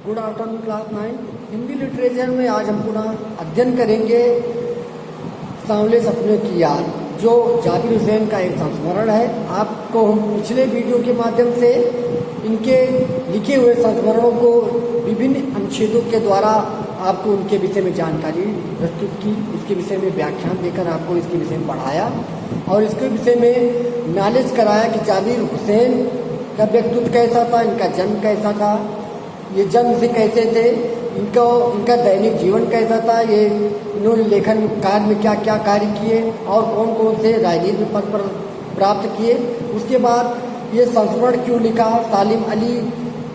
Good afternoon class 9 Hindi literature में आज हम पुनः अध्ययन करेंगे सांवले सपनों की याद, जो जाकिर हुसैन का एक संस्मरण है। आपको हम पिछले वीडियो के माध्यम से इनके लिखे हुए संस्मरणों को विभिन्न अनुच्छेदों के द्वारा आपको उनके विषय में जानकारी प्रस्तुत की, इसके विषय में व्याख्यान देकर आपको इसके विषय में पढ़ाया और इसके विषय में नॉलेज कराया कि जाकिर हुसैन का व्यक्तित्व कैसा था, इनका जन्म कैसा था, ये जन्म से कैसे थे, इनका दैनिक जीवन कैसा था, ये इन्होंने लेखन कार्य में क्या क्या कार्य किए और कौन कौन से राजनीतिक पद पर प्राप्त किए। उसके बाद ये संस्मरण क्यों लिखा, सालिम अली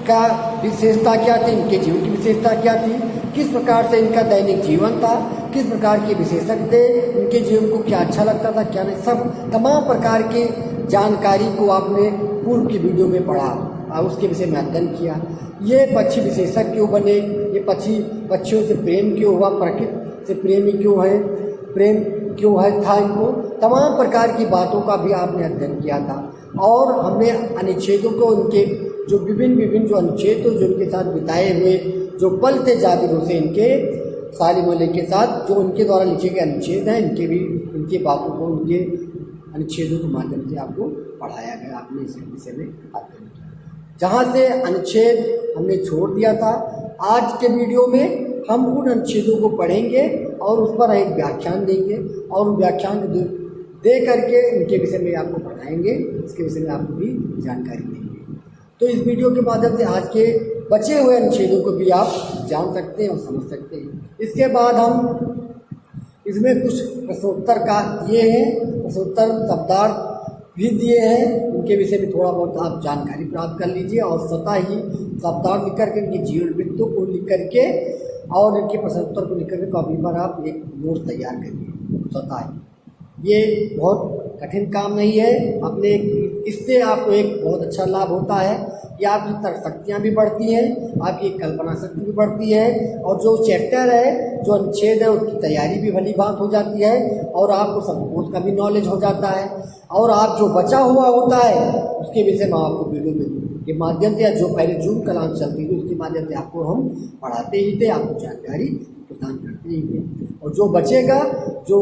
का विशेषता क्या थी, इनके जीवन की विशेषता क्या थी, किस प्रकार से इनका दैनिक जीवन था, किस प्रकार के विशेषज्ञ थे, इनके जीवन को क्या अच्छा लगता था क्या नहीं, सब तमाम प्रकार की जानकारी को आपने पूर्व की वीडियो में पढ़ा और उसके विषय में अध्ययन किया। ये पक्षी विशेषज्ञ क्यों बने, ये पक्षियों से प्रेम क्यों हुआ, प्रकृति से प्रेमी क्यों है, प्रेम क्यों है था इनको, तमाम प्रकार की बातों का भी आपने अध्ययन किया था। और हमने अनुच्छेदों को उनके जो विभिन्न जो अनुच्छेद जो उनके साथ बिताए हुए जो पल थे जाकिर हुसैन के सालिम अली के साथ, जो उनके द्वारा लिखे गए अनुच्छेद हैं, इनके बातों को उनके अनुच्छेदों के माध्यम से आपको पढ़ाया गया, आपने इस विषय में अध्ययन किया। जहाँ से अनुच्छेद हमने छोड़ दिया था, आज के वीडियो में हम उन अनुच्छेदों को पढ़ेंगे और उस पर एक व्याख्यान देंगे और व्याख्यान दे करके इनके विषय में आपको पढ़ाएंगे, इसके विषय में आपको भी जानकारी देंगे। तो इस वीडियो के माध्यम से आज के बचे हुए अनुच्छेदों को भी आप जान सकते हैं और समझ सकते हैं। इसके बाद हम इसमें कुछ प्रश्नोत्तर का दिए हैं, प्रश्नोत्तर शब्दार्थ भी दिए हैं, उनके विषय में थोड़ा बहुत आप जानकारी प्राप्त कर लीजिए और स्वतः ही शब्दार्थ लिख करके इनके जीवन वृत्तों को लिख करके और इनके प्रश्नोत्तर को लिख करके कॉपी पर आप एक नोट तैयार करिए स्वतः ही। ये बहुत कठिन काम नहीं है, अपने इससे आपको एक बहुत अच्छा लाभ होता है कि आपकी तर्क शक्तियाँ भी बढ़ती हैं, आपकी कल्पना शक्ति भी बढ़ती है और जो चैप्टर है, जो अनुच्छेद है, उसकी तैयारी भी भली बात हो जाती है और आपको शब्दकोश का भी नॉलेज हो जाता है और आप जो बचा हुआ होता है उसके विषय में आपको वीडियो में के माध्यम से या जो पहले जूम क्लास चलती थी उसके माध्यम से आपको हम पढ़ाते ही थे, आपको जानकारी प्रदान करते ही थे और जो बचेगा जो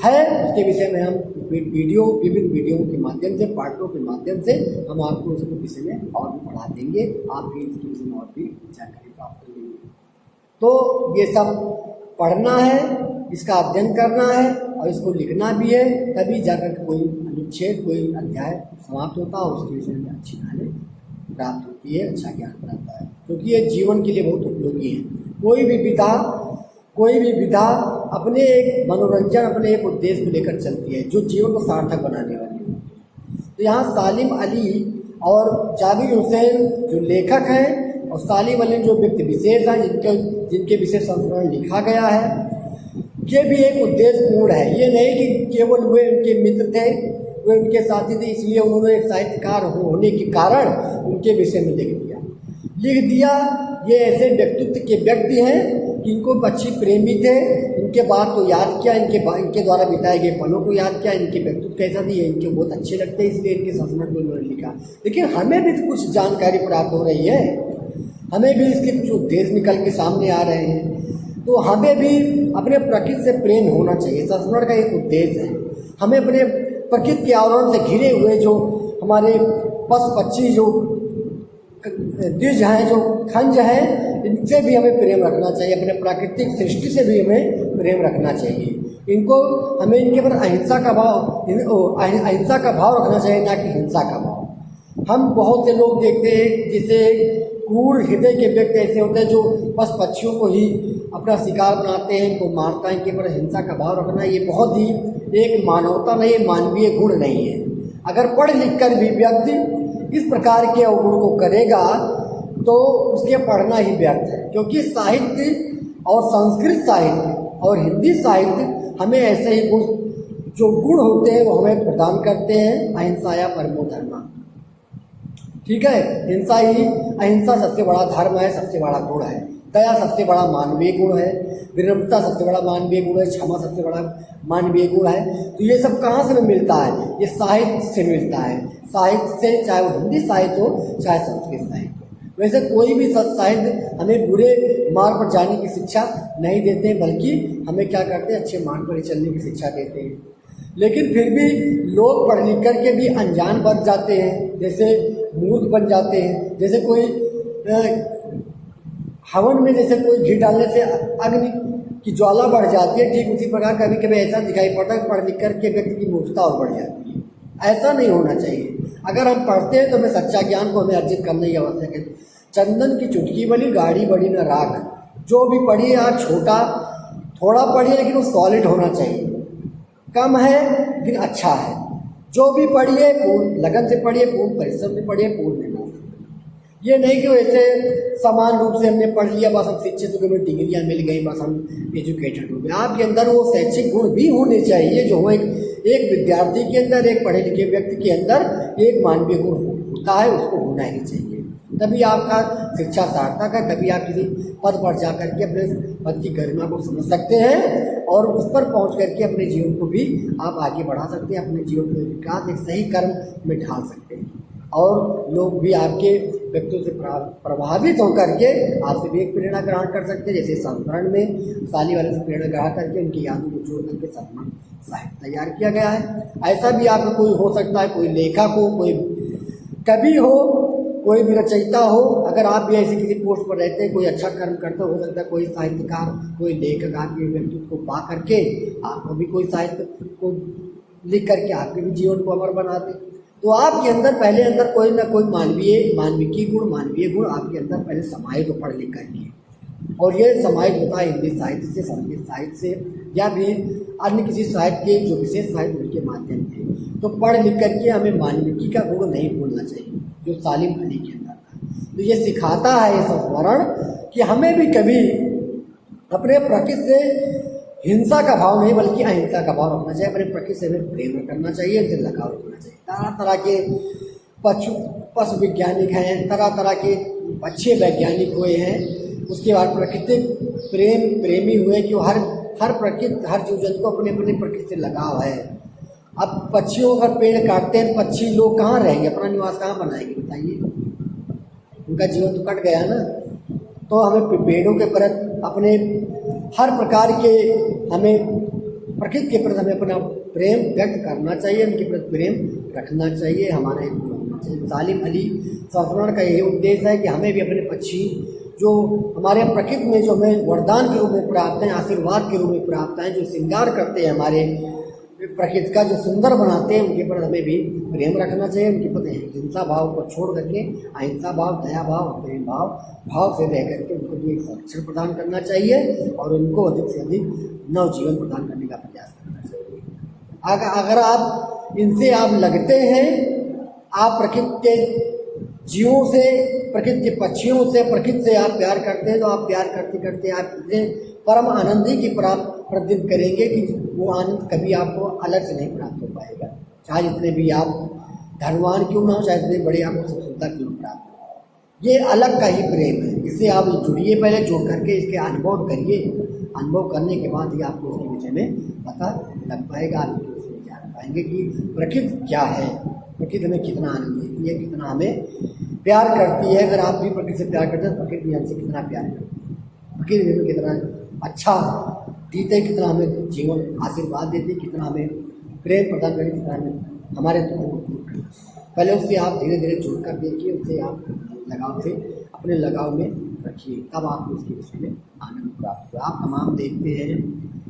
है उसके विषय में हम विभिन्न वीडियो के माध्यम से, पार्टों के माध्यम से हम आपको उसके विषय में और भी पढ़ा देंगे, आप भी इसके विषय में और भी जानकारी प्राप्त कर लेंगे। तो ये सब पढ़ना है, इसका अध्ययन करना है और इसको लिखना भी है, तभी जाकर कोई अनुच्छेद कोई अध्याय समाप्त होता है और उसके विषय में अच्छी नॉलेज प्राप्त होती है, अच्छा ज्ञान प्राप्त होता है, क्योंकि ये जीवन के लिए बहुत उपयोगी है। कोई भी विधा अपने एक मनोरंजन, अपने एक उद्देश्य को लेकर चलती है जो जीवन को सार्थक बनाने वाली होती है। तो यहाँ सालिम अली और जाकिर हुसैन जो लेखक हैं और सालिम अली जो व्यक्ति विशेष हैं जिनके विषय संस्मरण लिखा गया है, ये भी एक उद्देश्य पूर्ण है। ये नहीं कि केवल वे उनके मित्र थे, वे उनके साथी थे, इसलिए उन्होंने एक साहित्यकार होने के कारण उनके विषय में लिख दिया। ये ऐसे व्यक्तित्व के व्यक्ति हैं इनको पक्षी प्रेमी थे, इनके बात को याद किया, इनके द्वारा बिताए गए पलों को याद किया, इनके व्यक्तित्व कैसा थी, इनके बहुत अच्छे लगते हैं, इसलिए इनके संस्मरण को उन्होंने लिखा। लेकिन हमें भी कुछ जानकारी प्राप्त हो रही है, हमें भी इसके कुछ उद्देश्य निकल के सामने आ रहे हैं, तो हमें भी अपने प्रकृति से प्रेम होना चाहिए। संस्मरण का एक उद्देश्य है हमें अपने प्रकृति के आवरण से घिरे हुए जो हमारे पशु पक्षी जो द्विज हैं, जो खंज हैं, इनसे भी हमें प्रेम रखना चाहिए, अपने प्राकृतिक सृष्टि से भी हमें प्रेम रखना चाहिए। हमें इनके पर अहिंसा का भाव रखना चाहिए, ना कि हिंसा का भाव। हम बहुत से लोग देखते हैं जिसे क्रूर हृदय के व्यक्ति ऐसे होते हैं जो पशु पक्षियों को ही अपना शिकार बनाते हैं, इनको मारता है, इनके पर हिंसा का भाव रखना ये बहुत ही एक मानवता नहीं, मानवीय गुण नहीं है। अगर पढ़ लिख कर भी व्यक्ति इस प्रकार के अवगुण को करेगा तो उसके पढ़ना ही व्यर्थ है, क्योंकि साहित्य और संस्कृत साहित्य और हिंदी साहित्य हमें ऐसे ही जो गुण होते हैं वो हमें प्रदान करते हैं, अहिंसा या परमो धर्म। ठीक है, अहिंसा सबसे बड़ा धर्म है, सबसे बड़ा गुण है, दया सबसे बड़ा मानवीय गुण है, विनम्रता सबसे बड़ा मानवीय गुण है, क्षमा सबसे बड़ा मानवीय गुण है। तो ये सब कहाँ से मिलता है? ये साहित्य से मिलता है, साहित्य से, चाहे वो हिंदी साहित्य हो चाहे संस्कृत साहित्य हो। वैसे कोई भी साहित्य हमें बुरे मार्ग पर जाने की शिक्षा नहीं देते, बल्कि हमें क्या करते हैं, अच्छे मार्ग पर चलने की शिक्षा देते हैं। लेकिन फिर भी लोग पढ़ लिख कर के भी अनजान बन जाते हैं, जैसे मूर्ख बन जाते हैं। जैसे कोई हवन में जैसे कोई घी डालने से अग्नि की ज्वाला बढ़ जाती है, ठीक उसी प्रकार कभी कभी ऐसा दिखाई पड़ता है पढ़ लिख कर के व्यक्ति की मूर्खता और बढ़ जाती है। ऐसा नहीं होना चाहिए। अगर हम पढ़ते हैं तो हमें सच्चा ज्ञान को हमें अर्जित करना ही आवश्यक है। चंदन की चुटकी बनी, गाड़ी बड़ी न राख। जो भी पढ़िए आप छोटा थोड़ा पढ़िए, लेकिन वो सॉलिड होना चाहिए। कम है लेकिन अच्छा है। जो भी पढ़िए पूर्ण लगन से पढ़िए, पूर्ण परिश्रम से पढ़िए, पूर्ण मेहनत से। ये नहीं कि वैसे समान रूप से हमने पढ़ लिया, बस हम शिक्षित हो गए, हमें डिग्रियाँ मिल गई, बस हम एजुकेटेड हो गए। आपके अंदर वो शैक्षिक गुण भी होने चाहिए जो एक विद्यार्थी के अंदर, एक पढ़े लिखे व्यक्ति के अंदर एक मानवीय गुण होता है, उसको होना ही चाहिए। तभी आपका शिक्षा सार्थक है, तभी आप किसी पद पर जा करके अपने पद की गरिमा को समझ सकते हैं और उस पर पहुंच करके अपने जीवन को भी आप आगे बढ़ा सकते हैं, अपने जीवन में विकास एक सही कर्म में ढाल सकते हैं। और लोग भी आपके व्यक्तित्व से प्रभावित होकर के आपसे भी एक प्रेरणा ग्रहण कर सकते हैं। जैसे संस्मरण में साली वाले से प्रेरणा ग्रहण करके उनकी यादों को जोड़ करके संस्मरण साहित्य तैयार किया गया है। ऐसा भी आपका कोई हो सकता है, कोई लेखक हो, कोई कवि हो, कोई भी रचयिता हो। अगर आप भी ऐसे किसी पोस्ट पर रहते हैं, कोई अच्छा कर्म करते हो सकता है कोई साहित्यकार, कोई लेखक आपके व्यक्तित्व को पा करके आपको भी कोई साहित्य को लिख करके आपके भी जीवन को अमर बना दे। तो आपके अंदर पहले अंदर कोई ना कोई मानविकी गुण, मानवीय गुण आपके अंदर पहले समाहित हो पढ़ लिख करके। और ये समाहित होता है हिंदी साहित्य से, संस्कृत साहित्य से, या भी अन्य किसी साहित्य के जो विशेष साहित्य उनके माध्यम से। तो पढ़ लिख करके हमें मानविकी का गुण नहीं भूलना चाहिए जो सालिम अली के अंदर था। तो ये सिखाता है ये संस्मरण कि हमें भी कभी अपने प्रकृति से हिंसा का भाव नहीं बल्कि अहिंसा का भाव रखना चाहिए। अपने प्रकृति से हमें प्रेम करना चाहिए, उनसे लगाव रखना चाहिए। तरह तरह के पशु वैज्ञानिक हैं, तरह तरह के अच्छे वैज्ञानिक हुए हैं, उसके बाद प्राकृतिक प्रेमी हुए कि हर प्रकृति, हर जीव जंतु को अपने अपने प्रकृति से लगाव है। अब पक्षियों का पेड़ काटते हैं, पक्षी लोग कहाँ रहेंगे, अपना निवास कहाँ बनाएंगे बताइए? उनका जीवन तो कट गया ना। तो हमें पेड़ों के प्रति अपने हर प्रकार के हमें प्रकृति के प्रति हमें अपना प्रेम व्यक्त करना चाहिए, उनके प्रति प्रेम रखना चाहिए, हमारा एक गुण होना चाहिए। सालिम अली संस्मरण का यही उद्देश्य है कि हमें भी अपने पक्षी जो हमारे प्रकृति में जो हमें वरदान के रूप में प्राप्त हैं, आशीर्वाद के रूप में प्राप्त हैं, जो श्रृंगार करते हैं हमारे प्रकृति का, जो सुंदर बनाते हैं, उनके प्रति हमें भी प्रेम रखना चाहिए। उनके प्रति हिंसा भाव को छोड़ करके अहिंसा भाव, दया भाव, प्रेम भाव से रह करके उनको भी एक संरक्षण प्रदान करना चाहिए और उनको अधिक से अधिक नवजीवन प्रदान करने का प्रयास करना चाहिए। अगर आप इनसे आप लगते हैं, आप प्रकृति के जीवों से, प्रकृति के पक्षियों से, प्रकृति से आप प्यार करते हैं, तो आप प्यार करते करते आप इतने परम आनंद ही की प्रतिदिन करेंगे कि वो आनंद कभी आपको अलग से नहीं प्राप्त हो पाएगा। चाहे जितने भी आप धनवान क्यों ना हो, चाहे जितने बड़े आपको सुंदरता क्यों प्राप्त हो, ये अलग का ही प्रेम है। इससे आप जुड़िए, पहले जुड़ करके इसके अनुभव करिए। अनुभव करने के बाद ही आपको उसके विषय में पता लग पाएगा, आप उसमें जान पाएंगे कि प्रकृति क्या है, प्रकृति हमें कितना आनंद देती है, कितना हमें प्यार करती है। अगर आप भी प्रकृति से प्यार करते हैं तो प्रकृति भी हमसे कितना प्यार करती है, प्रकृति हमें कितना अच्छा देते, कितना हमें जीवन आशीर्वाद देते, कितना हमें प्रेम प्रदान करते, कितना हमें हमारे दुखों को दूर करते। पहले उससे आप धीरे धीरे जुड़ कर देखिए, उससे आप लगाव से अपने लगाव में रखिए, तब आपको उसके विषय में आनंद प्राप्त होगा। आप तमाम देखते हैं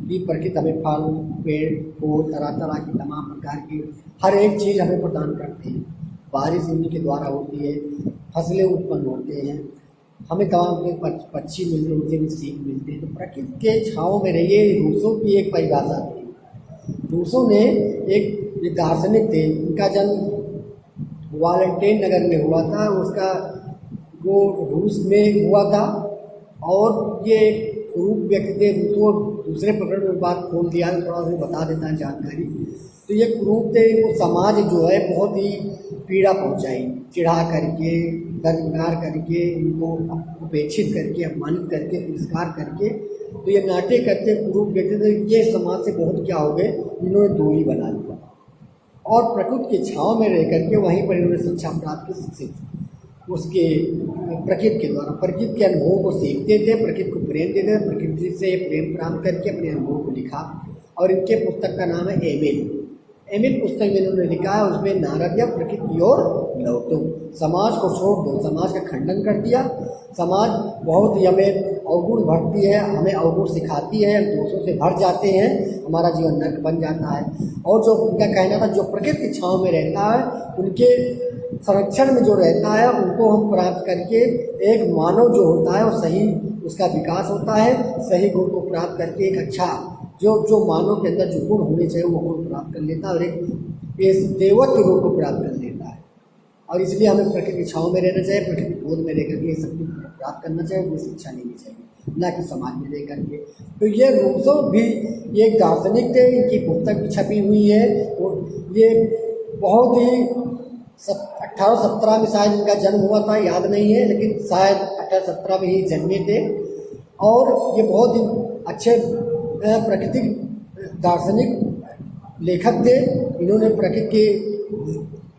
कि प्रकृति हमें फल, पेड़, फूल, तरह तरह की तमाम प्रकार की हर एक चीज़ हमें प्रदान करती है। बारिश इन्हीं के द्वारा होती है, फसलें उत्पन्न होते हैं, हमें तमाम पक्षी मिलते हैं, उनसे भी सीख मिलती है। तो प्रकृति के छाँव में रहिए। रूसों की एक परिभाषा थी। रूसों ने एक दार्शनिक थे, उनका जन्म वालेंटाइन नगर में हुआ था, उसका वो रूस में हुआ था और ये कुरूप व्यक्ति थे। रूसों दूसरे प्रकरण में बात खोल दिया है, थोड़ा सा बता देता है जानकारी। तो ये कुरूप थे, वो समाज जो है बहुत ही पीड़ा पहुंचाई, चिढ़ा करके, दरकिनार करके, इनको उपेक्षित करके, अपमानित करके, तिरस्कार करके। तो ये नाट्य करते कुरूप व्यक्ति थे, ये समाज से बहुत क्या हो गए, इन्होंने दूरी बना लिया और प्रकृति के छाँव में रह करके वहीं पर इन्होंने शिक्षा प्राप्त की, शिक्षित उसके प्रकृति के द्वारा प्रकृति के अनुभवों को सीखते थे, प्रकृति को प्रेम देते थे, प्रकृति से प्रेम प्राप्त करके अपने अनुभव को लिखा। और इनके पुस्तक का नाम है एमिल पुस्तक में इन्होंने लिखा है, उसमें नारद या प्रकृति की ओर लौटो, समाज को छोड़ दो, समाज का खंडन कर दिया। समाज बहुत ही हमें अवगुण भरती है, हमें अवगुण सिखाती है, दोषों से भर जाते हैं, हमारा जीवन नर्क बन जाता है। और जो उनका कहना था जो प्रकृति की छाँव में रहता है, उनके संरक्षण में जो रहता है, उनको हम प्राप्त करके एक मानव जो होता है वो सही उसका विकास होता है, सही गुण को प्राप्त करके एक अच्छा जो मानव के अंदर जो गुण होने चाहिए वो गुण प्राप्त कर लेता है और एक देवत्व रूप को प्राप्त कर लेता है। और इसलिए हमें प्रकृति की छाँव में रहना चाहिए, प्रकृति बोध में रह करके ये सब कुछ प्राप्त करना चाहिए, उनकी शिक्षा लेनी चाहिए, ना कि समाज में रह करके। तो ये रूसो भी ये एक दार्शनिक थे, इनकी पुस्तक भी छपी हुई है। और ये बहुत ही 1817 में शायद इनका जन्म हुआ था, याद नहीं है, लेकिन शायद 1817 में ही जन्मे थे। और ये बहुत ही अच्छे प्राकृतिक दार्शनिक लेखक थे। इन्होंने प्रकृति के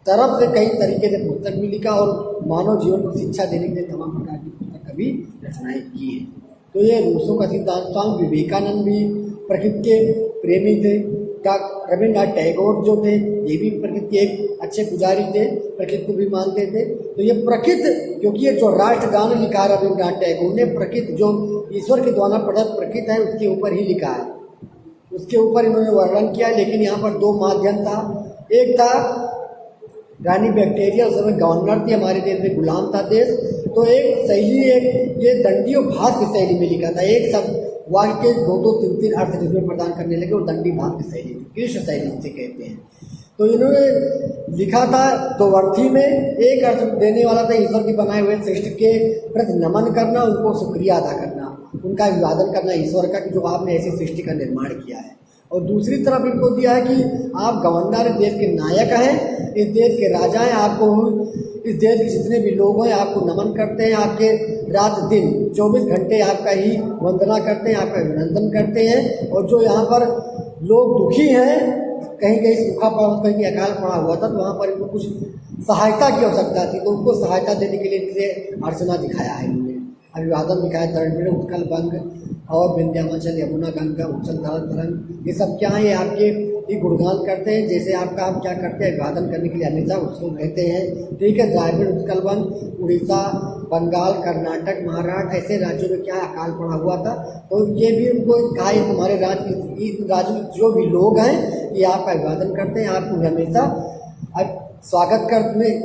तरफ से कई तरीके से पुस्तक भी लिखा और मानव जीवन को शिक्षा देने के लिए तमाम प्रकार की पुस्तक का भी रचनाएं की है। तो ये रूसों का सिद्धांत। स्वामी विवेकानंद भी प्रकृति के प्रेमी थे। रविन्द्रनाथ टैगोर जो थे ये भी प्रकृति के एक अच्छे पुजारी थे, प्रकृति को भी मानते थे। तो ये प्रकृति, क्योंकि ये जो राष्ट्रगान लिखा रविन्द्रनाथ टैगोर ने, प्रकृति जो ईश्वर के द्वारा प्रदत्त प्रकृति है उसके ऊपर ही लिखा है, उसके ऊपर इन्होंने वर्णन किया। लेकिन यहाँ पर दो माध्यम था, एक था रानी विक्टोरिया, उस समय गवर्नर थी, हमारे देश में गुलाम था देश। तो एक शैली, एक ये दंडी और भास की शैली में लिखा था, एक सब वाक्य के दो तीन तीन अर्थ जिसमें प्रदान करने लगे, वो दंडी भास की शैली थी, कृष्ण शैली जिसे कहते हैं। तो इन्होंने लिखा था दो अर्थी में, एक अर्थ देने वाला था ईश्वर की बनाए हुए सृष्टि के प्रति नमन करना, उनको शुक्रिया अदा करना, उनका अभिवादन करना ईश्वर का कि जो आपने ऐसी सृष्टि का निर्माण किया है। और दूसरी तरफ इनको दिया है कि आप गवर्नर देश के नायक हैं, इस देश के राजा हैं, आपको इस देश के जितने भी लोग हैं आपको नमन करते हैं, आपके रात दिन 24 घंटे आपका ही वंदना करते हैं, आपका अभिनंदन करते हैं। और जो यहाँ पर लोग दुखी हैं, कहीं कहीं सूखा पड़ा, कहीं अकाल पड़ा हुआ था, तो वहाँ पर इनको कुछ सहायता की आवश्यकता थी, तो उनको सहायता देने के लिए इनसे अर्चना दिखाया है, इन्होंने अभिवादन दिखाया। दरड़ उत्कल बंग और विंध्याचल यमुना गंगा उच्चल तरंग, ये सब क्या है, ये आपके ये गुणगान करते हैं। जैसे आपका हम क्या करते हैं, अभिवादन करने के लिए हमेशा उत्सुक रहते हैं। ठीक है, द्राविड़ उत्कल बंग, उड़ीसा, बंगाल, कर्नाटक, महाराष्ट्र ऐसे राज्यों में क्या अकाल पड़ा हुआ था, तो ये भी उनको कहा तुम्हारे राज्य में जो भी लोग हैं ये आपका अभिवादन करते हैं, आपको हमेशा स्वागत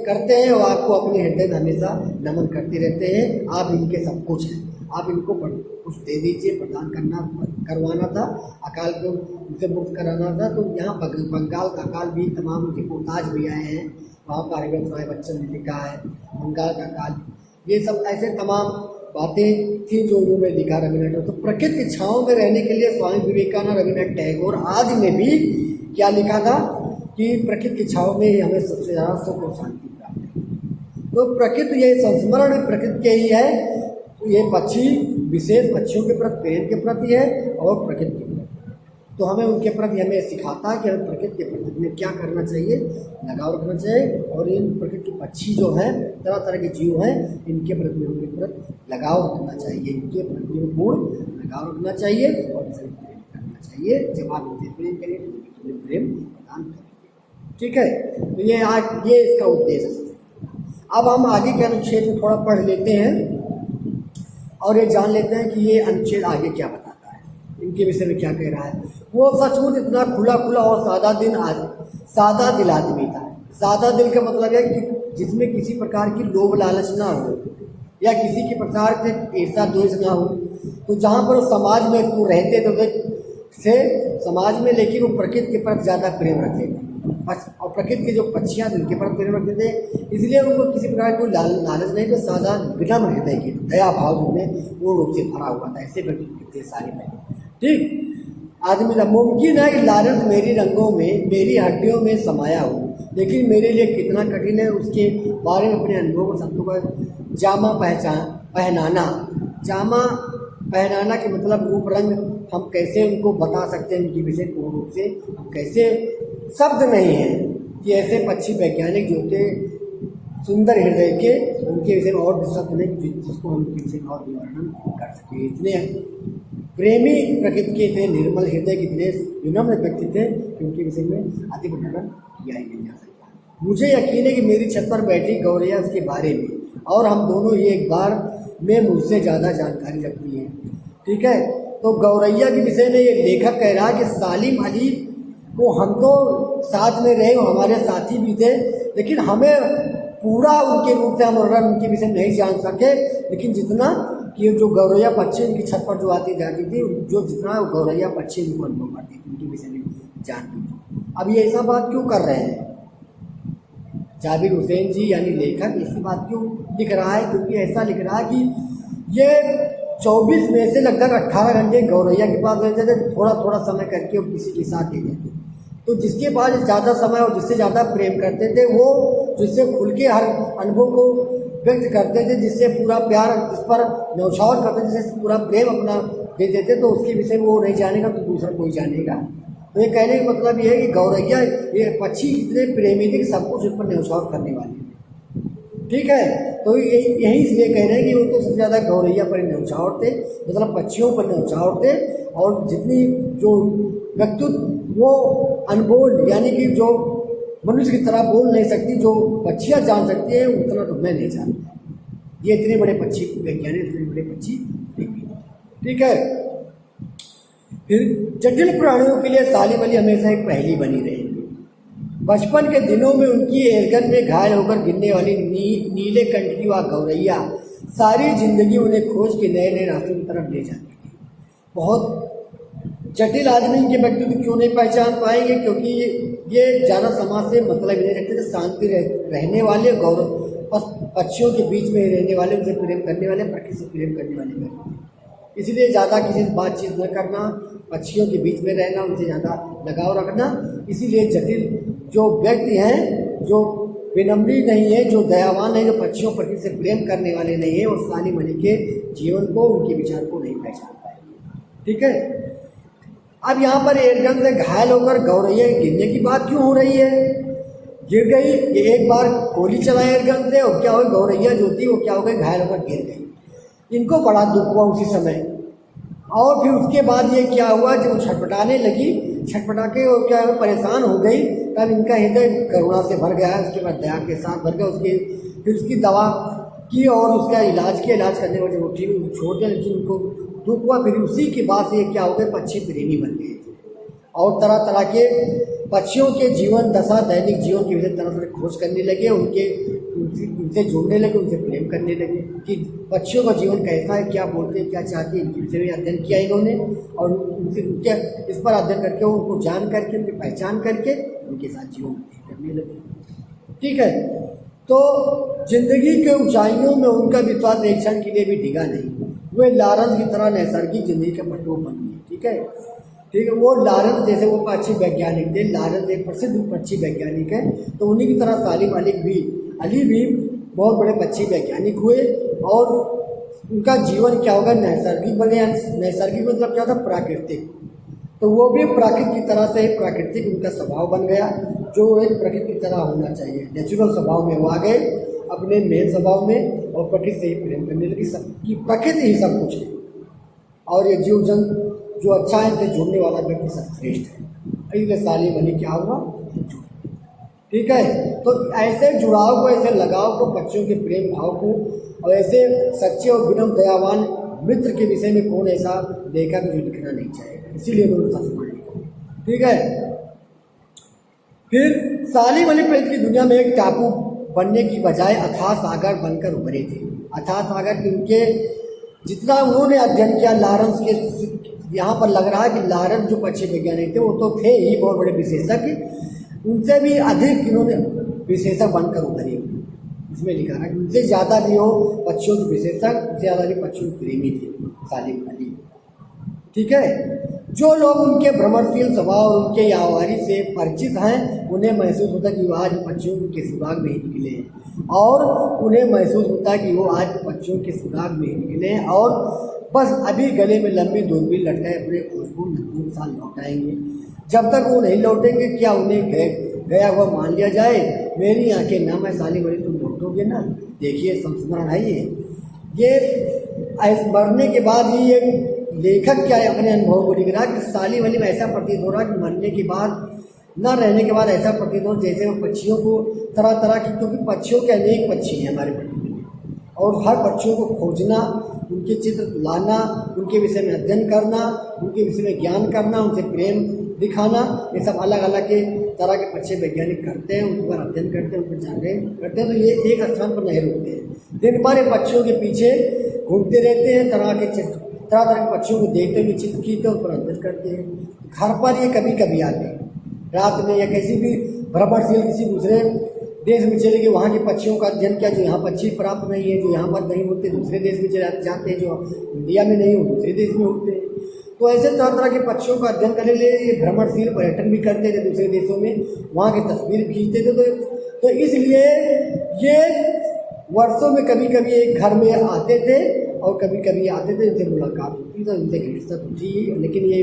करते हैं और आपको अपने हृदय में हमेशा नमन करते रहते हैं। आप इनके सब कुछ हैं, आप इनको कुछ दे दीजिए, प्रदान करवाना था, अकाल को उनसे मुक्त कराना था। तो यहाँ बंगाल का अकाल भी तमाम उनके पोताज भी आए हैं, वहाँ पर हरिवंश राय बच्चन ने लिखा है बंगाल का अकाल, ये सब ऐसे तमाम बातें थी जो उन्होंने लिखा रविन्द्रनाथ। तो प्रकृति की छाँव में रहने के लिए स्वामी विवेकानंद, रविन्द्रनाथ टैगोर आदि ने भी क्या लिखा था कि प्रकृति की छाँव में हमें सबसे ज़्यादा सुख और शांति प्राप्त है। तो प्रकृति ये संस्मरण प्रकृति के ही है। तो ये पक्षी विशेष पक्षियों के प्रति प्रेम के प्रति है और प्रकृति के प्रति, तो हमें उनके प्रति हमें सिखाता है कि हमें प्रकृति के प्रति में क्या करना चाहिए, लगाव रखना चाहिए। और इन प्रकृति के पक्षी जो हैं, तरह तरह के जीव हैं, इनके प्रति उनके प्रति लगाव रखना चाहिए, इनके प्रति पूर्ण लगाव रखना चाहिए और इनसे प्रेम करना चाहिए। जब आप इनसे प्रेम करेंगे तो तुम्हें प्रेम प्रदान करेंगे। ठीक है, तो ये इसका उद्देश्य है। अब हम आगे के अनुच्छेद में थोड़ा पढ़ लेते हैं और ये जान लेते हैं कि ये अनुच्छेद आगे क्या बताता है, इनके विषय में क्या कह रहा है। वो सचमुच इतना खुला और सादा दिल आदमी था। सादा दिल का मतलब है कि जिसमें किसी प्रकार की लोभ लालच ना हो या किसी के प्रकार से ईर्ष्या द्वेष ना हो। तो जहाँ पर समाज में वो रहते थे समाज में, लेकिन वो प्रकृति के प्रति ज़्यादा प्रेम रखते थे और प्रकृति के जो पक्षियाँ उनके प्रति प्रेम रखते थे, इसलिए उनको किसी प्रकार की लालच नहीं, तो सादा विनम्र हृदय की दया भाव उनमें पूर्ण रूप से भरा हुआ था। ऐसे व्यक्ति थे सारे में। ठीक, आदमी का मुमकिन है कि लालच मेरी रंगों में, मेरी हड्डियों में समाया हो, लेकिन मेरे लिए कितना कठिन है उसके बारे में अपने अनुभव को शब्दों का जामा पहनाना। जामा पहनाना के मतलब रूप रंग हम कैसे उनको बता सकते हैं, उनकी विषय पूर्ण रूप से हम कैसे, शब्द नहीं है कि ऐसे पक्षी वैज्ञानिक जो थे सुंदर हृदय के, उनके विषय में और शब्द नहीं जिसको हम उनके विषय में और भी वर्णन कर सके। इतने प्रेमी प्रकृति के थे, निर्मल हृदय के इतने विनम्र व्यक्ति थे कि उनके विषय में अति वर्णन किया ही नहीं जा सकता। मुझे यकीन है कि मेरी छत पर बैठी गौरैया उसके बारे में और हम दोनों ही एक बार में मुझसे ज़्यादा जानकारी रखती हैं। ठीक है, तो गौरैया के विषय में ये लेखक कह रहा है कि सालिम अली को हम तो साथ में रहे, हमारे साथी भी थे, लेकिन हमें पूरा उनके रूप से हम उनके विषय में नहीं जान सके, लेकिन जितना कि जो गौरैया पक्षी उनकी छत पर जो आती जाती थी, जो जितना गौरैया पक्षी उनको अनुभव करती थी, उनके विषय में जानती थी। अब ये ऐसा बात क्यों कर रहे हैं जाबिर हुसैन जी यानी लेखक, ऐसी बात क्यों लिख रहा है? क्योंकि ऐसा लिख रहा है कि ये 24 में से लगभग 18 घंटे गौरैया के पास रहते थे, थोड़ा थोड़ा समय करके वो किसी के साथ दे देते। तो जिसके पास ज़्यादा समय और जिससे ज़्यादा प्रेम करते थे, वो जिससे खुल के हर अनुभव को व्यक्त करते थे, जिससे पूरा प्यार, जिस पर न्यौछावर करते थे, जिससे पूरा प्रेम अपना दे देते, तो उसके विषय में वो नहीं जानेगा तो दूसरा कोई जानेगा। तो ये कहने का मतलब ये है कि गौरैया ये पक्षी इतने प्रेमी थे कि सब कुछ उस पर न्यौछावर करने वाले थे। ठीक है, तो यही इसलिए कह रहे हैं कि वो तो सबसे ज़्यादा गौरैया पर न्यौछावर थे, मतलब पक्षियों पर न्यौछावर थे। और जितनी जो व्यक्तित्व वो अनबोल यानी कि जो मनुष्य की तरह बोल नहीं सकती, जो पक्षियाँ जान सकती है, उतना तो मैं नहीं जानता। ये इतने बड़े पक्षी वैज्ञानिक, इतने बड़े पक्षी देखिए। ठीक है, फिर जटिल प्राणियों के लिए सालिम अली हमेशा एक पहेली बनी रहेगी। बचपन के दिनों में उनकी एयरगन में घायल होकर गिरने वाली नीले कंठ की वह गौरैया सारी जिंदगी उन्हें खोज के नए नए रास्तों की तरफ ले जाती थी। बहुत जटिल आदमी के व्यक्तित्व क्यों नहीं पहचान पाएंगे? क्योंकि ये ज़्यादा समाज से मतलब नहीं रखते थे, शांति रहने वाले, गौरव पक्षियों के बीच में रहने वाले, उनसे प्रेम करने वाले, प्रकृति से प्रेम करने वाले व्यक्ति थे। इसलिए ज़्यादा किसी से बातचीत न करना, पक्षियों के बीच में रहना, उनसे ज़्यादा लगाव रखना। इसीलिए जटिल जो व्यक्ति हैं, जो विनम्री नहीं है, जो दयावान है, जो पक्षियों प्रकृति से प्रेम करने वाले नहीं है, और सालिम अली के जीवन को, उनके विचार को नहीं पहचान पाएंगे। ठीक है, अब यहाँ पर एयरगन से घायल होकर गौरैया गिरने की बात क्यों हो रही है? गिर गई, ये एक बार गोली चला एयरगन से, और क्या हो, गौरैया जो थी वो क्या हो गई, घायल होकर गिर गई। इनको बड़ा दुख हुआ उसी समय। और फिर उसके बाद ये क्या हुआ, जब वो छटपटाने लगी, छटपटा के वो क्या परेशान हो गई, तब इनका हृदय करुणा से भर गया, उसके बाद दया के साथ भर गया। फिर उसकी दवा की और उसका इलाज किया, इलाज करने के बाद वो ठीक छोड़ दिया, लेकिन उनको दुख हुआ। फिर उसी के बाद से ये क्या हो गए, पक्षी प्रेमी बन गए थे और तरह तरह के पक्षियों के जीवन दशा, दैनिक जीवन के विषय तरह तरह खोज करने लगे, उनसे जुड़ने लगे, उनसे प्रेम करने लगे कि पक्षियों का जीवन कैसा है, क्या बोलते हैं, क्या चाहते हैं, इनके विषय में अध्ययन किया इन्होंने। और उनसे उनके इस पर अध्ययन करके, उनको जान करके, उनकी पहचान करके उनके साथ जीवन करने लगे। ठीक है, तो जिंदगी के ऊंचाइयों में उनका विश्वास एक क्षण के लिए भी डिगा नहीं। वे लारंस की तरह नैसर्गिक जिंदगी का पटों बन गए। ठीक है, ठीक है, वो लारंस जैसे वो पक्षी वैज्ञानिक थे, लारंस एक प्रसिद्ध पक्षी वैज्ञानिक है, तो उन्हीं की तरह सालिम अली भी बहुत बड़े पक्षी वैज्ञानिक हुए। और उनका जीवन क्या होगा, नैसर्गिक बने। नैसर्गिक मतलब क्या था, प्राकृतिक। तो वो भी प्रकृति की तरह से प्राकृतिक उनका स्वभाव बन गया, जो एक प्रकृति की तरह होना चाहिए, नेचुरल स्वभाव में वो आ गए, अपने मेन स्वभाव में, और प्रकृति से ही प्रेम करने लगी। सबकी प्रकृति ही सब कुछ है, और ये जीव जंतु जो अच्छा है, इनसे जुड़ने वाला व्यक्ति सर्वश्रेष्ठ है। इसलिए सालिम अली क्या हुआ, जुड़। ठीक है, तो ऐसे जुड़ाव को, ऐसे लगाव को, पक्षियों के प्रेम भाव को, और ऐसे सच्चे और विनम्र दयावान मित्र के विषय में कौन ऐसा देखा कि जो लिखना नहीं चाहेगा, इसीलिए उन्होंने संस्मरण लिखा। ठीक है, फिर सालिम अली प्रेम की दुनिया में एक टापू बनने की बजाय अथाह सागर बनकर उभरे थे। अथाह सागर के उनके जितना उन्होंने अध्ययन किया लारंस के, यहाँ पर लग रहा है कि लारंस जो पक्षी वैज्ञानिक थे वो तो थे ही बहुत बड़े विशेषज्ञ, उनसे भी अधिक इन्होंने विशेषज्ञ बनकर उभरे। इसमें लिखा है कि उनसे ज़्यादा भी हो पक्षियों के विशेषज्ञ, उनसे ज़्यादा भी पक्षियों के प्रेमी थे सालिम अली। ठीक है, जो लोग उनके भ्रमणशील स्वभाव और उनके यावारी से परिचित हैं, उन्हें महसूस होता है कि वो आज पक्षियों के सुराग में ही निकले हैं, और उन्हें महसूस होता है कि वो आज पक्षियों के सुराग में ही निकले हैं, और बस अभी गले में लंबी दूरबीन लटकाए अपने खोजपूर्ण नजदीक के साथ लौट आएंगे। जब तक वो नहीं लौटेंगे, क्या उन्हें गया हुआ मान लिया जाए? मेरी आंखें ना मैं सालिम अली तुम उठोगे ना, देखिए संस्मरण है ये मरने के बाद ही ये लेखक क्या है अपने अनुभव को लिख रहा है कि साली वली में ऐसा प्रतीत हो रहा है कि मरने के बाद, न रहने के बाद ऐसा प्रतीत हो जैसे वो पक्षियों को तरह तरह की, क्योंकि पक्षियों के अनेक पक्षी हैं हमारे पृथ्वी में, और हर पक्षियों को खोजना, उनके चित्र लाना, उनके विषय में अध्ययन करना, उनके विषय में ज्ञान करना, उनसे प्रेम दिखाना, ये सब अलग अलग के तरह के पक्षी वैज्ञानिक करते हैं, उन पर अध्ययन करते हैं, उन पर जानकारी करते हैं। तो ये एक स्थान पर नहीं रुकते हैं, दिन भर ये पक्षियों के पीछे घूमते रहते हैं, तरह तरह के पक्षियों को देखते हुए चित्र खींचते हैं, उन पर अध्ययन करते हैं। घर पर ये कभी कभी आते हैं रात में, या किसी भी भ्रमणशील किसी दूसरे देश में चले गए, वहाँ के पक्षियों का अध्ययन किया जो यहाँ पक्षी प्राप्त नहीं है, जो यहाँ पर नहीं होते, दूसरे देश में चले जाते हैं, जो इंडिया में नहीं हो दूसरे देश में होते हैं। तो ऐसे तरह तरह के पक्षियों का अध्ययन करने के लिए ये भ्रमणशील पर्यटन भी करते थे दूसरे देशों में, वहाँ की तस्वीर खींचते थे। तो इसलिए ये वर्षों में कभी कभी एक घर में आते थे, और कभी कभी आते थे, उनसे मुलाकात होती तो उनसे घनिष्ठता होती, लेकिन ये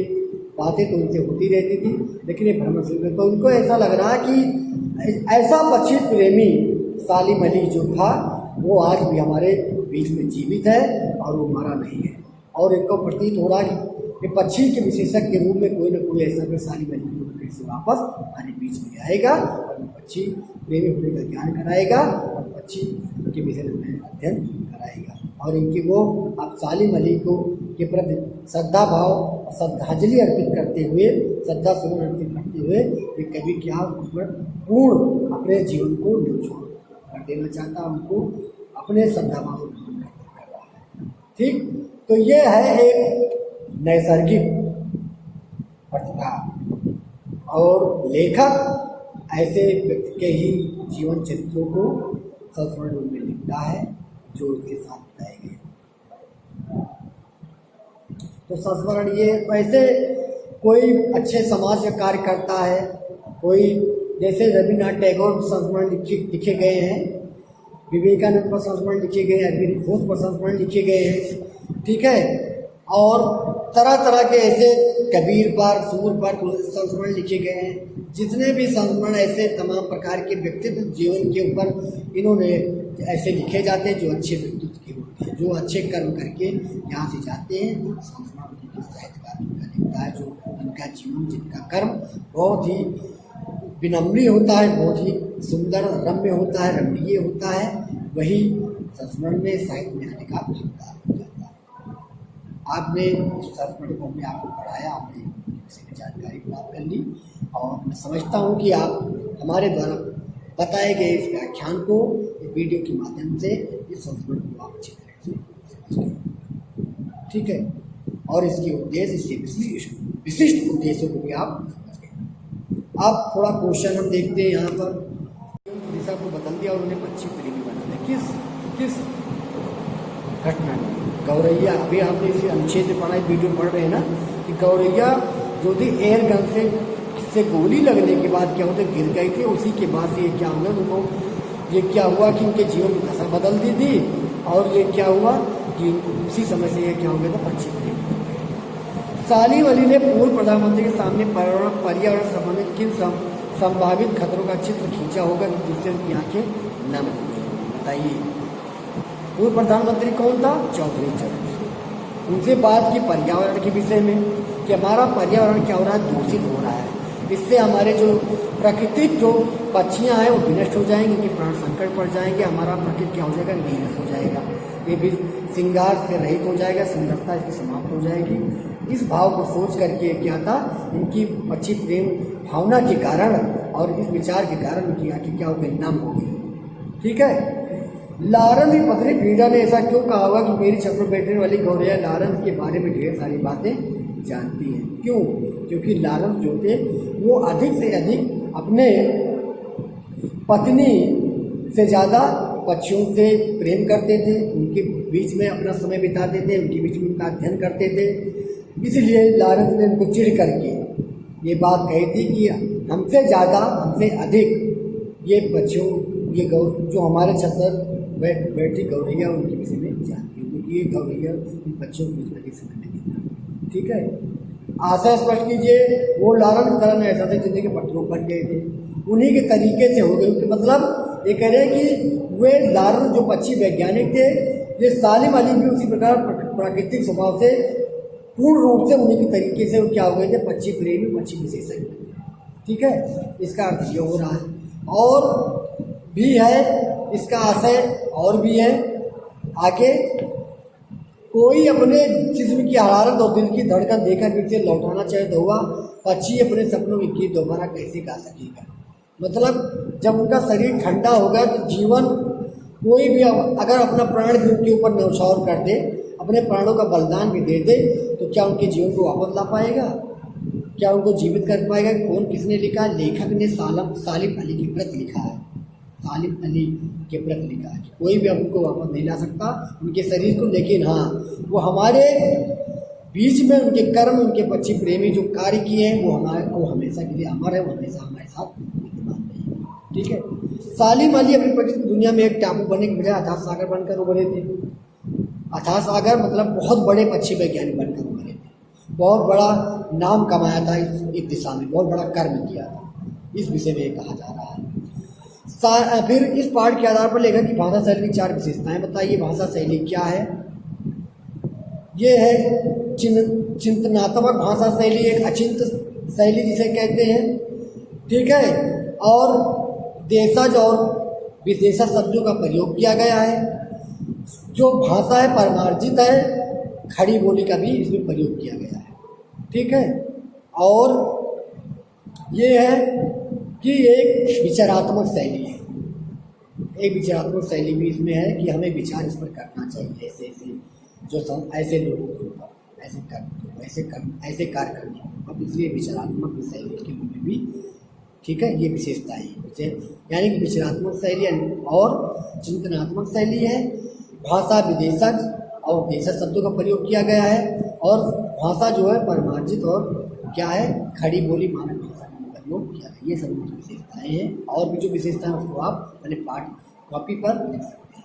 बातें तो उनसे होती रहती थी, लेकिन ये भ्रमणशील में। तो उनको ऐसा लग रहा कि ऐसा पक्षी प्रेमी सालिम अली जो था वो आज भी हमारे बीच में जीवित है और वो मरा नहीं है, और इनको प्रतीत हो रहा है कि पक्षी के विशेषज्ञ के रूप में कोई ना कोई ऐसा फिर सालिम अली को फिर से वापस हमारे बीच में आएगा और पक्षी प्रेमी होने का ज्ञान कराएगा और पक्षी के विषय में अध्ययन कराएगा, और इनकी वो अब सालिम अली को के प्रति श्रद्धा भाव और श्रद्धांजलि अर्पित करते हुए, श्रद्धा सुमन अर्पित करते हुए ये कवि क्या पूर्ण अपने जीवन को न्योछावर कर देना चाहता, उनको अपने श्रद्धा भाव को नमन कर रहा है। ठीक, तो ये है एक नैसर्गिक प्रतिभा, और लेखक ऐसे व्यक्ति के ही जीवन चरित्रों को संस्मरण रूप में लिखता है जो उसके साथ बताए गए। तो संस्मरण ये वैसे कोई अच्छे समाज का कार्य करता है, कोई जैसे रविन्द्रनाथ टैगोर संस्मरण लिखे गए हैं, विवेकानंद पर संस्मरण लिखे गए हैं, अरविंद घोष पर संस्मरण लिखे गए हैं, ठीक है, और तरह तरह के ऐसे कबीर पर, सूर पर संस्मरण लिखे गए हैं। जितने भी संस्मरण ऐसे तमाम प्रकार के व्यक्तित्व जीवन के ऊपर इन्होंने ऐसे लिखे जाते हैं जो अच्छे व्यक्तित्व के होते हैं, जो अच्छे कर्म करके यहाँ से जाते हैं। संस्मरण उनके साहित्यकार उनका लिखता है, जो इनका जीवन, जिनका कर्म बहुत ही विनम्र होता है, बहुत ही सुंदर रम्य होता है, रमणीय होता है, वही संस्मरण में साहित्य में आने का हकदार हो जाता है। आपने संस्मरण को हमने आपको पढ़ाया, आपने किसी भी जानकारी प्राप्त कर ली, और मैं समझता हूँ कि आप हमारे द्वारा बताए गए इस व्याख्यान को, इस वीडियो के माध्यम से इस संस्मरण को आप अच्छी तरह से समझ गए, ठीक है, और इसके उद्देश्य, इसके विशिष्ट उद्देश्यों को भी आप समझ गए। अब थोड़ा क्वेश्चन हम देखते हैं यहाँ पर। दिशा को बदल दिया और उन्हें पक्षी प्रेमी बना दिया, किस घटना में? गौरैया, अभी आपने इसे अनुच्छेद में पढ़ा, वीडियो पढ़ रहे हैं ना, कि गौरैया जो थी एयर गन से गोली लगने के बाद क्या होता है, गिर गई थी। उसी के बाद ये क्या हुआ, उनको ये क्या हुआ कि उनके जीवन की दशा बदल दी थी, और ये क्या हुआ कि उसी समय से ये क्या हो गया था, पक्षी प्रेमी। सालिम अली ने पूर्व प्रधानमंत्री के सामने पर्यावरण संबंधित किन संभावित खतरों का चित्र खींचा होगा जिससे उनकी आंखें नम हो गई? बताइए। पूर्व प्रधानमंत्री कौन था? चौधरी चरण सिंह। उनसे बात की पर्यावरण के विषय में कि हमारा पर्यावरण क्या हो रहा है, दूषित हो रहा है, इससे हमारे जो प्राकृतिक जो पक्षियाँ हैं वो विनष्ट हो जाएंगी, उनके प्राण संकट पड़ जाएंगे, हमारा प्रकृति क्या हो जाएगा, नीरस हो जाएगा, ये भी श्रृंगार से रहित हो जाएगा, सुंदरता इसकी समाप्त हो जाएगी। इस भाव को सोच करके क्या था, इनकी पक्षी प्रेम भावना के कारण और इस विचार के कारण उनकी आंखें क्या हो गई, नम हो गई, ठीक है। लारन की पत्नी फ्रीडा ने ऐसा क्यों कहा होगा कि मेरी छत पर बैठने वाली गौरैया लारन के बारे में ढेर सारी बातें जानती है? क्यों? क्योंकि लारन जो थे वो अधिक से अधिक अपने पत्नी से ज़्यादा पक्षियों से प्रेम करते थे, उनके बीच में अपना समय बिताते थे, उनके बीच में उनका अध्ययन करते थे। इसलिए लारन ने उनको चिढ़ करके ये बात कही थी कि हमसे ज़्यादा, हमसे अधिक ये पक्षियों, ये जो हमारे छत पर बैठी गौरैया, उनके विषय में जानती हूँ, क्योंकि ये गौरैया इन बच्चों के बीच में अधिक समय नहीं देता, ठीक है। आशा स्पष्ट कीजिए, वो लारन की तरह ऐसा थे जिंदगी के पत्थरों बन गए थे, उन्हीं के तरीके से हो गए, उनके मतलब ये कह रहे हैं कि वे डार्विन जो पक्षी वैज्ञानिक थे, ये सालिम अली भी उसी प्रकार प्राकृतिक स्वभाव से पूर्ण रूप से उन्हीं के तरीके से क्या हो गए थे, पक्षी प्रेमी, पक्षी विशेषज्ञ बन गए। ठीक है, इसका अर्थ ये हो रहा है। और भी है इसका आशय, और भी है आगे, कोई अपने जिस्म की हरारत और दिल की धड़कन देखकर फिर से लौटाना चाहे तो हुआ, पक्षी अपने सपनों की गीत दोबारा कैसे गा सकेगा। मतलब जब उनका शरीर ठंडा होगा तो जीवन, कोई भी अगर अपना प्राण भी उनके ऊपर न्यौछावर कर दे, अपने प्राणों का बलिदान भी दे दे, तो क्या उनके जीवन को वापस ला पाएगा? क्या उनको जीवित कर पाएगा? कौन, किसने लिखा? लेखक ने सालिम अली के प्रति लिखा है, सालिम अली के प्रति लिखा है। कोई भी उनको वापस नहीं ला सकता उनके शरीर को, लेकिन हाँ, वो हमारे बीच में उनके कर्म, उनके पक्षी प्रेमी जो कार्य किए हैं वो हमेशा के लिए अमर है, वो हमेशा हमारे साथ विद्यमान नहीं है। ठीक है, सालिम अली अपनी प्रकृति दुनिया में एक टापू बनने के बजाय अथाह सागर बनकर उभरे थे। अथाह सागर मतलब बहुत बड़े पक्षी वैज्ञानिक बनकर उभरे थे, बहुत बड़ा नाम कमाया था इस दिशा में, बहुत बड़ा कर्म किया था, इस विषय में कहा जा रहा है। फिर इस पाठ के आधार पर लेखक की भाषा शैली की 4 विशेषताएं बताइए। भाषा शैली क्या है? ये है चिंतनात्मक भाषा शैली, एक अचिंत शैली जिसे कहते हैं। ठीक है, और देशज और विदेशज शब्दों का प्रयोग किया गया है। जो भाषा है परमार्जित है, खड़ी बोली का भी इसमें प्रयोग किया गया है। ठीक है, और ये है कि एक विचारात्मक शैली है, एक विचारात्मक शैली भी इसमें है कि हमें विचार इस पर करना चाहिए, ऐसे ऐसे लोगों के ऊपर ऐसे कार्य करने के ऊपर, इसलिए विचारात्मक शैली के रूप में भी, ठीक है, ये विशेषता है। यानी कि विचारात्मक शैली और चिंतनात्मक शैली है। भाषा विदेशज और देशज शब्दों का प्रयोग किया गया है, और भाषा जो है परमार्जित और क्या है, खड़ी बोली मानक भाषा का प्रयोग किया है। ये सभी विशेषताएं हैं, और भी जो विशेषताएं उसको आप अपने पाठ कॉपी पर लिख सकते हैं।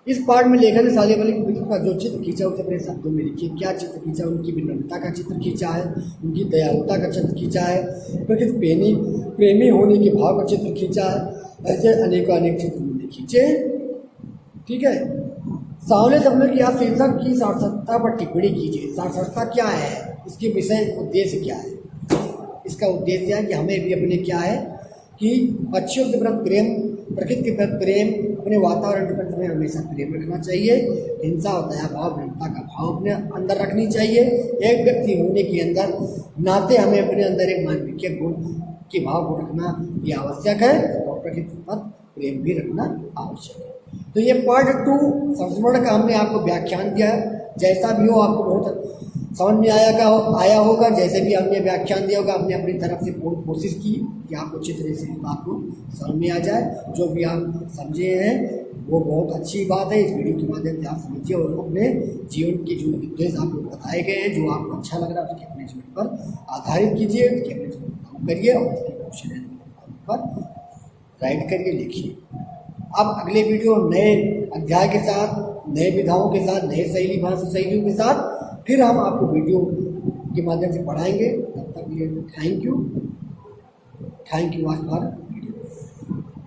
इस पाठ में लेखक ने सालिम अली की का जो चित्र खींचा उसे अपने शब्दों में लिखिए। क्या चित्र खींचा? उनकी विनम्रता का चित्र खींचा है, उनकी दयालुता का चित्र खींचा है, प्रकृति प्रेमी होने के भाव का चित्र खींचा है। ऐसे अनेक चित्र उन्होंने खींचे। ठीक है, सांवले सपनों की आप शीर्षक की सार्थकता पर टिप्पणी कीजिए। सार्थकता क्या है, इसके विषय उद्देश्य क्या है? इसका उद्देश्य है कि हमें भी अपने क्या है कि पक्षियों के प्रति प्रेम, प्रकृति के प्रति प्रेम, अपने वातावरण के प्रति हमें हमेशा प्रेम रखना चाहिए। हिंसा और दया भाव, विनम्रता का भाव अपने अंदर रखनी चाहिए। एक व्यक्ति होने के अंदर नाते हमें अपने अंदर एक मानवीय गुण के भाव को रखना ये आवश्यक है, और प्रकृति पर प्रेम भी रखना आवश्यक है। तो ये पार्ट 2 संस्मरण का हमने आपको व्याख्यान दिया है। जैसा भी हो, आपको बहुत समझ में आया होगा। जैसे भी हमने व्याख्यान दिया होगा, आपने अपनी तरफ से पूरी कोशिश की कि आपको अच्छी तरह से बात को समझ में आ जाए। जो भी आप समझे हैं वो बहुत अच्छी बात है। इस वीडियो के माध्यम से आप समझिए और अपने जीवन के जो उद्देश्य आपको बताए गए हैं, जो आपको अच्छा लग रहा है, उसके अपने जीवन पर आधारित कीजिए, उसके अपने जीवन पर काम करिए, और उसके क्वेश्चन पर राइट करके लिखिए। अब अगले वीडियो नए अध्याय के साथ, नए विधाओं के साथ, नए शैली, भाषा शैलियों के साथ फिर हम आपको वीडियो के माध्यम से पढ़ाएंगे। तब तक ये थैंक यू आज फॉर